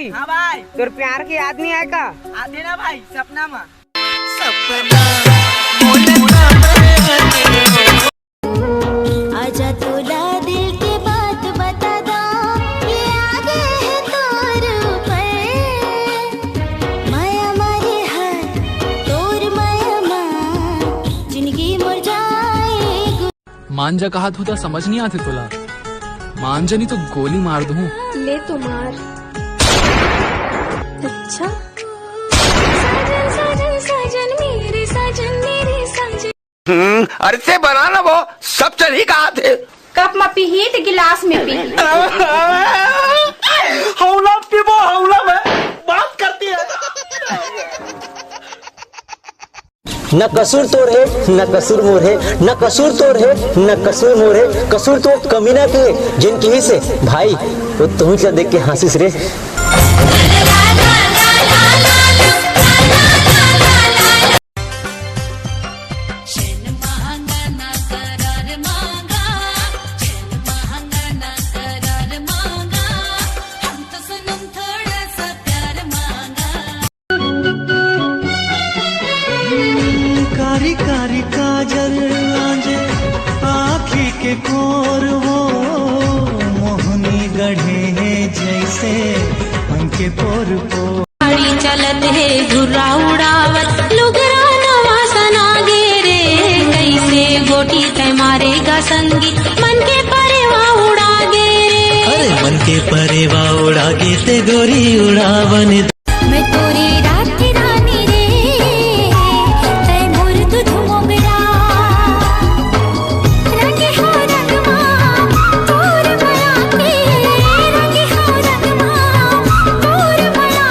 भाई। हाँ भाई। तोर प्यार की याद नहीं आए का? आते ना भाई, सपना में। आजा तोला दिल के बात बता दो, ये आगे है तोर ऊपर। माया मारे हाथ तोर माया मां, जिंदगी मर जाए। मान जा कहा था समझ नहीं आते तुला, मान जा नहीं तो गोली मार दूं। ले तो मार। अच्छा साजन साजन साजन मेरे साजन मेरे साजन। अरे से बना ना वो सब चल ही कहा थे। कप में पी तो गिलास में पी। हौला पीबो हौला में बात करती है। न कसूर तोर है न कसूर मोर है, न कसूर तोर है न कसूर मोर है। कसूर तो कमीना के जिनकी ही से भाई वो तुम क्या देख के हंसिस रे। कारी कारी काजल आंजे आँखी के कोर वो मोहनी गढ़े है जैसे पंखे पोर को। गाड़ी चलत है धुरा उड़ावत लुगरा नवा सना गे रे, कैसे गोटी तय मारेगा संगी मन के परेवा उड़ा गे रे। अरे मन के परेवा उड़ा गे ते गोरी उड़ावन। मैं तोरी रात की रानी रे, तय मोर तुझ मोगरा। रंगे हो रंगमा तोर माया के, रंगे हो रंगमा तोर माया।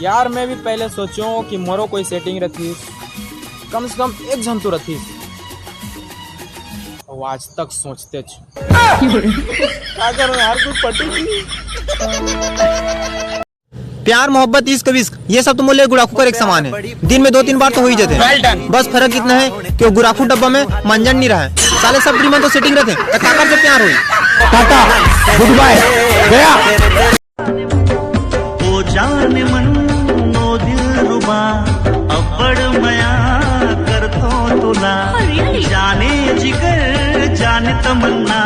यार मैं भी पहले सोचूं कि मोरो कोई सेटिंग रखी, कम से कम एक जन तो रखी, और आज तक सोचते क्या करूं यार, कुछ पटी। प्यार मोहब्बत इश्क विश्क ये सब तो मोले गुड़ाखू का एक समान है। दिन में 2-3 बार तो हो ही जाते हैं। बस फर्क इतना है कि वो गुड़ाखू डब्बा में मंजन नहीं रहा है। साले सब प्रीमन तो सेटिंग रहते हैं, काकर से प्यार हुई। टाटा गुड बाय गया। ओ जाने मन नो दिल रुबा अब्बड़ मया कर तो तुला। जाने जिगर जाने तमन्ना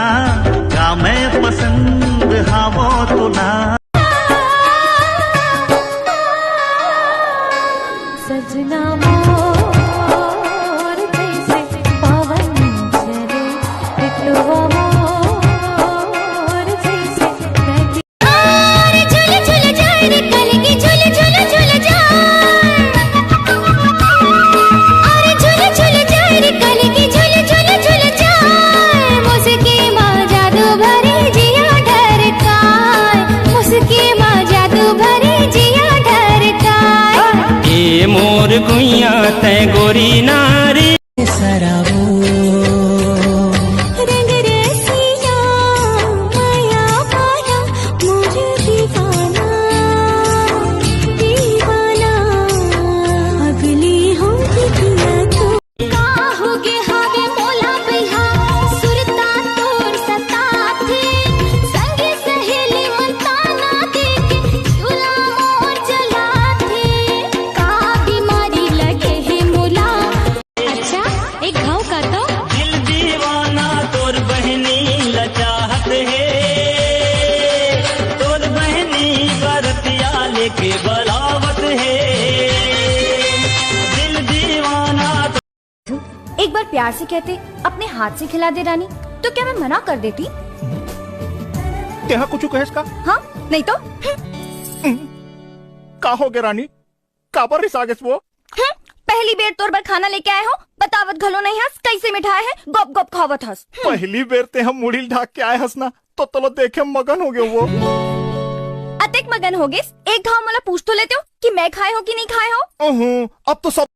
का मैं पसंद हाँ वो तुला। सजना मोर जैसे पवन चले, बिटुआ मोर जैसे कभी। अरे झूल झूल जाए रे कलगी, झूल झूल झूल जाए। अरे झूल झूल जाए रे कलगी, झूल झूल झूल जाए। मुस्की माँ जादू भरे जिया ढरकाए, मुस्की माँ जादू भरे जिया ढरकाए। ए मोर गुइया तय गोरी नारी सराबो रंग रसिया माया माया मुझे दीवाना दीवाना। अगली होगी किया तो का होगे हावे मोला बिहा, सुरता तोर सता थे। संगी सहेली मंताना देके झूला मोर चला थे। का बीमारी लगे है मोला। अच्छा एक घाव का तो दिल दीवाना तोर बहनी लचाहत है, तोर बहनी बरतिया लेके बलावत है। दिल दीवाना एक बार प्यार से कहते अपने हाथ से खिला दे रानी, तो क्या मैं मना कर देती? क्या कुछ कहेस का? हाँ नहीं तो का हो गया रानी, काबर रिसागेस वो? पहली बेर तोर बर खाना लेके आए हो, बतावत घलो नहीं हंस, कैसे मिठाई है गप गप खावत हंस। पहली बेर ते हम मुड़ील ढाक के आए हंसना तो तलो देखे मगन हो गए वो। अतेक मगन हो गए, एक घाव मला पूछ तो लेते हो कि मैं खाए हो कि नहीं खाए हो। अब तो सब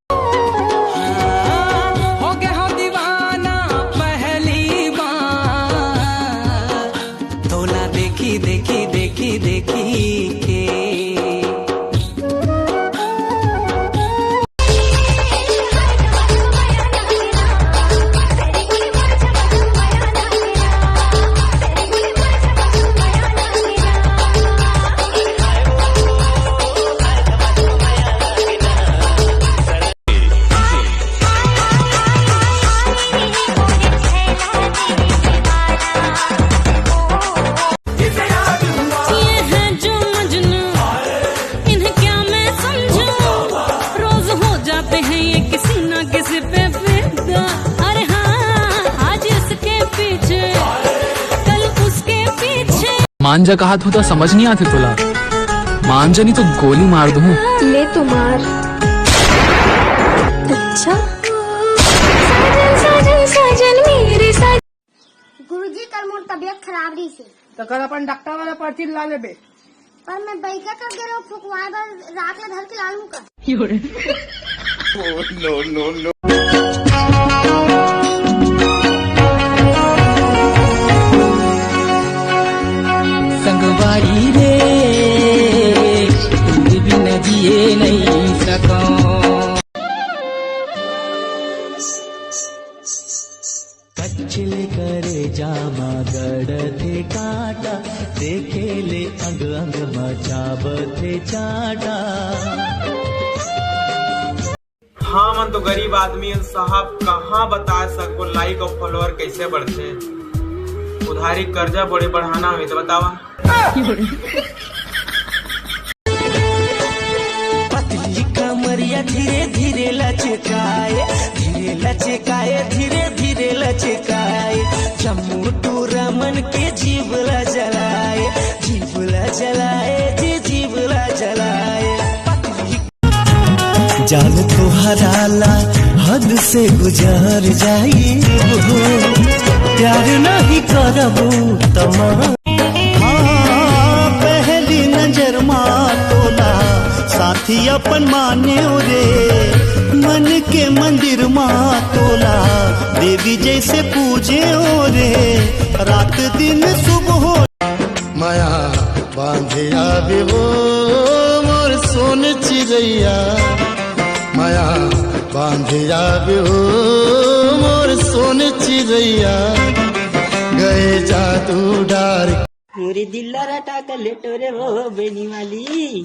हो गया हो दीवाना पहली बार, तोला देखी देखी देखी देखी के। मान जा कहा तो समझ नहीं आते तुला। मान जा नहीं तो गोली मार दूं। ले तो मार। अच्छा साजन साजन मेरे साजन। गुरुजी कल मोर तबियत खराब रही से तो कल अपन डॉक्टर वाला पर्ची ला लेबे। पर मैं बैठा कर गए फुकवाए बार रात में धर के ला लूं का। नो संगवारी रे तुझ बिना जिए नहीं सको। कच्चले करे जामा गड़ थे काटा देखे ले अंग अंग मचाब थे चाटा। हाँ मन तो गरीब आदमी साहब कहाँ बता सको लाइक और फॉलोअर कैसे बढ़ते। उधारी कर्जा बड़े बढ़ाना हुई तो बतावा। पतली कमरिया धीरे धीरे लचकाए धीरे धीरे लचकाए। जम्मू टू रमन के जीवला जलाए जीवला जलाए। जान तो हराला हद से गुजर जाई हो प्यार नहीं करबू तमाम। हाँ पहली नजर तोला साथी अपन माने रे मन के मंदिर तोला देवी जैसे पूजे रे रात दिन सुबह। माया बांधे आवे वो मोर सोन चिड़ैया। माया बांधे आवे हो मोर सोन चिड़ैया गए जादू डार। पूरी दिल्ला रटा कर लेटो रे वो बेनी वाली।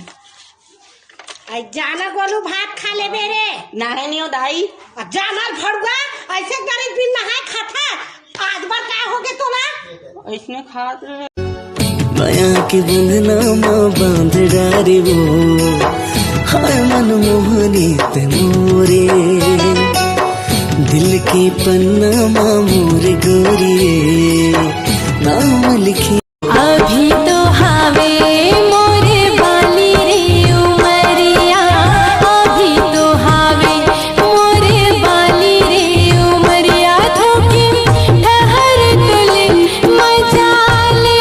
आई जाना गोलू भात खा ले मेरे नहाए नहीं हो दाई। जाना भड़ुआ ऐसे गरीब भी नहाए खाता आज बार क्या हो गए तोला ऐसने खा माया के बंधना बांध डारे वो हाय मन मोहनी ते मोरे दिल के पन्ना मोरे गोरी नाम लिखे। अभी तो हावे मोरे बाली रे उमरिया। अभी तो हावे मोरे बाली रे उमरिया। धोके ठहर तुले मजा ले।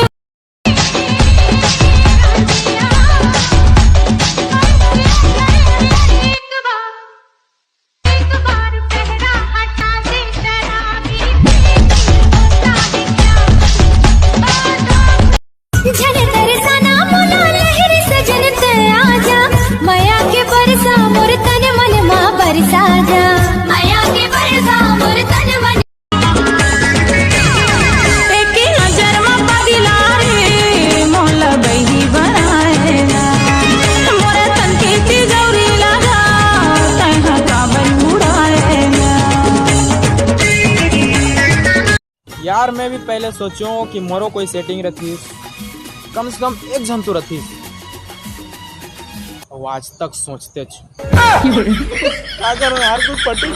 झन तरसाना मोला लहर सजन ते आजा। माया के बरसा मोर तन मन मा बरसा जा। माया के बरसा मोर तन मन। एक नजर मा पगिला रे मोला बही बनाएला। मोर तन के तिजौरी लगा तैहा काबल उड़ाएला। यार मैं भी पहले सोचूं कि मोरो कोई सेटिंग रखी कम से कम एक जन तो रखी। और आज तक सोचते क्या करूं यार कोई पटी।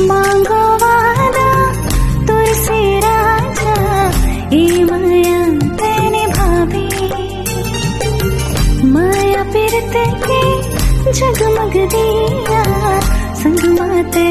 मांगो वादा तुझसे राजा ए माया तेने भाभी। माया पिरते के जगमग दिया संग माते।